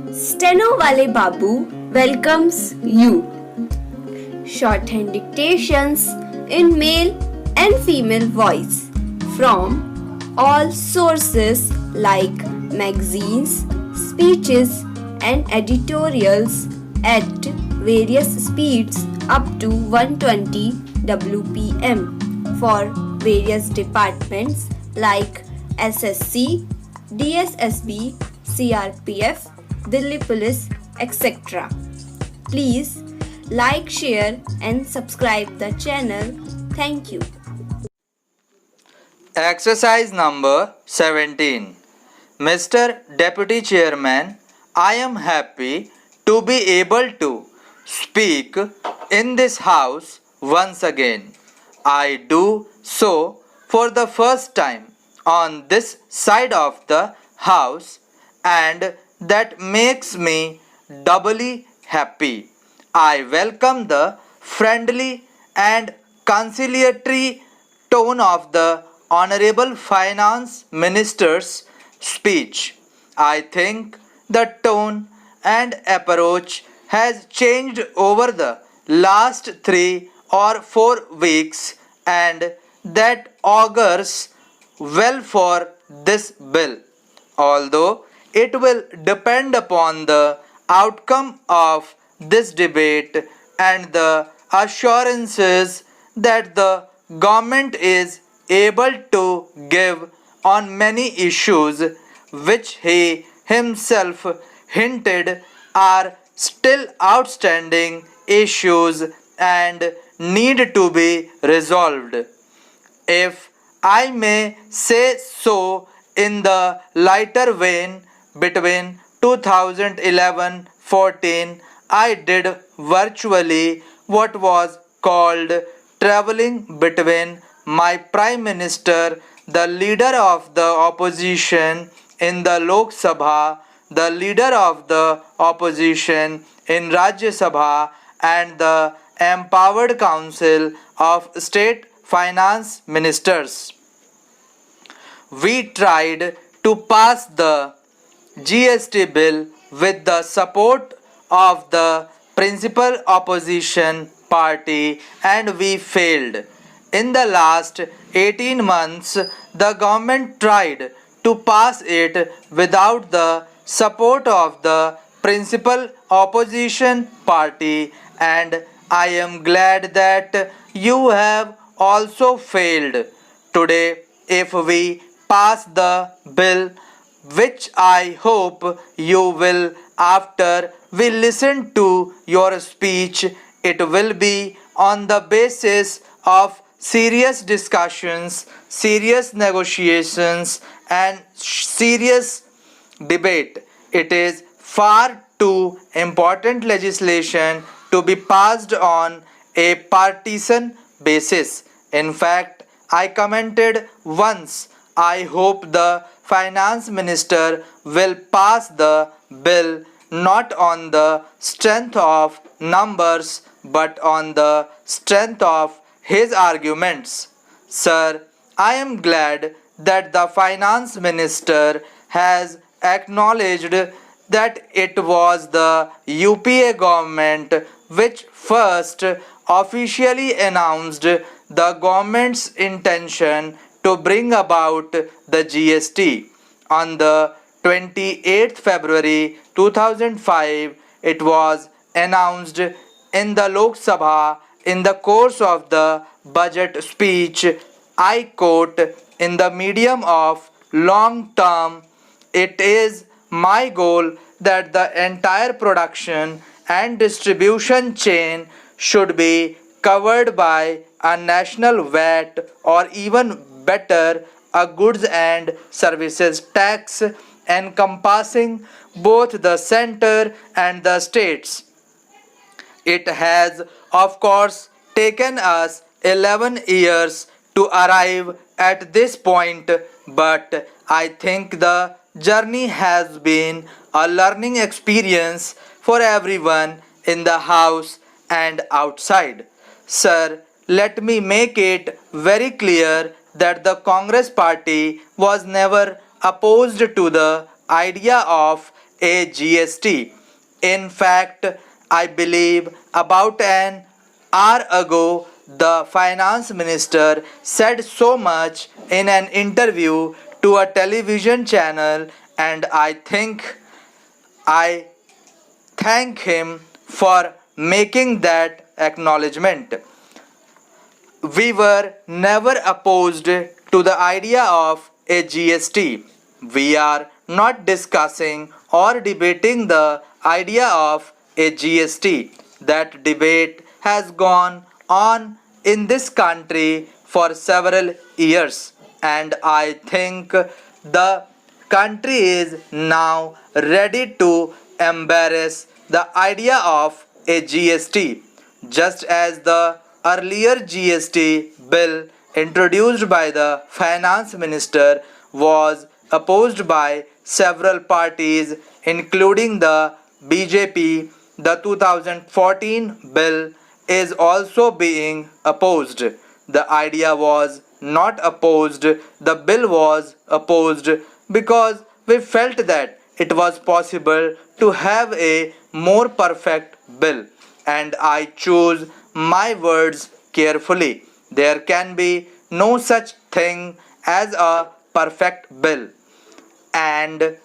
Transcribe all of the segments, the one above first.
Stenowalebabu welcomes you. Shorthand dictations in male and female voice from all sources like magazines, speeches, and editorials at various speeds up to 120 WPM for various departments like SSC, DSSSB, CRPF, Delhi Police, etc. Please like, share, and subscribe the channel. Thank you. Exercise number 17. Mr. Deputy Chairman, I am happy to be able to speak in this house once again. I do so for the first time on this side of the house, and that makes me doubly happy. I welcome the friendly and conciliatory tone of the Honorable Finance Minister's speech. I think the tone and approach has changed over the last 3 or 4 weeks, and that augurs well for this bill. Although it will depend upon the outcome of this debate and the assurances that the government is able to give on many issues which he himself hinted are still outstanding issues and need to be resolved. If I may say so, in the lighter vein, between 2011-14, I did virtually what was called traveling between my Prime Minister, the leader of the opposition in the Lok Sabha, the leader of the opposition in Rajya Sabha, and the empowered Council of State Finance Ministers. We tried to pass the GST bill with the support of the principal opposition party, and we failed. In the last 18 months, the government tried to pass it without the support of the principal opposition party, and I am glad that you have also failed. Today, if we pass the bill, which I hope you will after we listen to your speech, it will be on the basis of serious discussions, serious negotiations, and serious debate. It is far too important legislation to be passed on a partisan basis. In fact, I commented once, I hope the Finance Minister will pass the bill not on the strength of numbers but on the strength of his arguments. Sir, I am glad that the Finance Minister has acknowledged that it was the UPA government which first officially announced the government's intention to bring about the GST. On the 28th February 2005, it was announced in the Lok Sabha in the course of the budget speech. I quote, in the medium of long term, it is my goal that the entire production and distribution chain should be covered by a national VAT, or even better, a goods and services tax encompassing both the center and the states. It has, of course, taken us 11 years to arrive at this point, but I think the journey has been a learning experience for everyone in the house and outside. Sir, let me make it very clear that the Congress party was never opposed to the idea of a GST. In fact, I believe about an hour ago, the finance minister said so much in an interview to a television channel, and I thank him for making that acknowledgement. We were never opposed to the idea of a GST. We are not discussing or debating the idea of a GST. That debate has gone on in this country for several years, and I think the country is now ready to embrace the idea of a GST, just as the earlier GST bill introduced by the finance minister was opposed by several parties including the BJP. The 2014 bill is also being opposed. The idea was not opposed, the bill was opposed because we felt that it was possible to have a more perfect bill, and I choose my words carefully. There can be no such thing as a perfect bill, and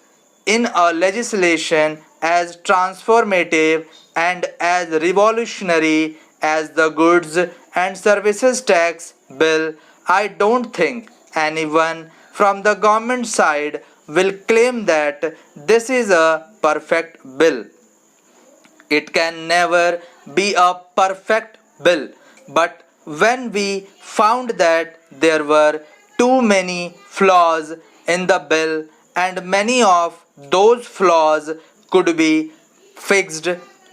in a legislation as transformative and as revolutionary as the Goods and Services Tax Bill, I don't think anyone from the government side will claim that this is a perfect bill. It can never be a perfect bill, but when we found that there were too many flaws in the bill and many of those flaws could be fixed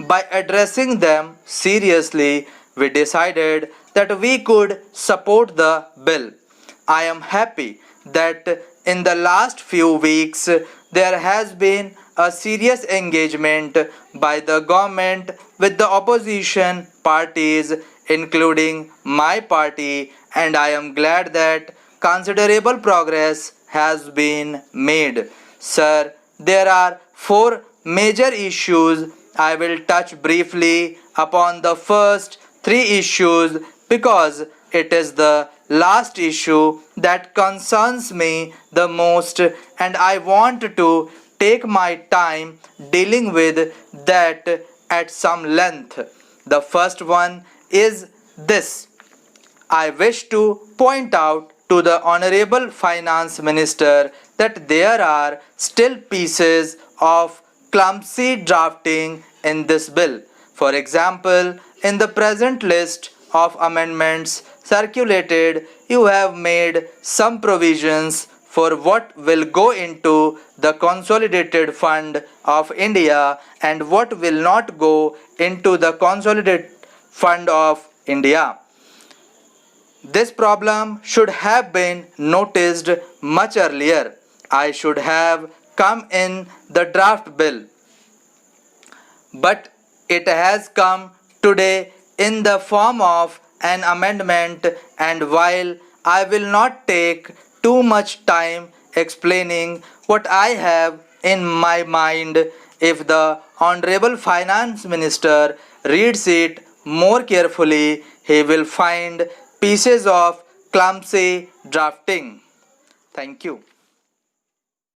by addressing them seriously, we decided that we could support the bill. I am happy that in the last few weeks there has been a serious engagement by the government with the opposition parties, including my party, and I am glad that considerable progress has been made. Sir, there are four major issues. I will touch briefly upon the first three issues because it is the last issue that concerns me the most, and I want to take my time dealing with that at some length. The first one is this. I wish to point out to the Honorable Finance Minister that there are still pieces of clumsy drafting in this bill. For example, in the present list of amendments circulated, you have made some provisions for what will go into the Consolidated Fund of India and what will not go into the Consolidated Fund of India. This problem should have been noticed much earlier. I should have come in the draft bill, but it has come today in the form of an amendment, and while I will not take too much time explaining what I have in my mind, if the Honorable Finance Minister reads it more carefully, he will find pieces of clumsy drafting. Thank you.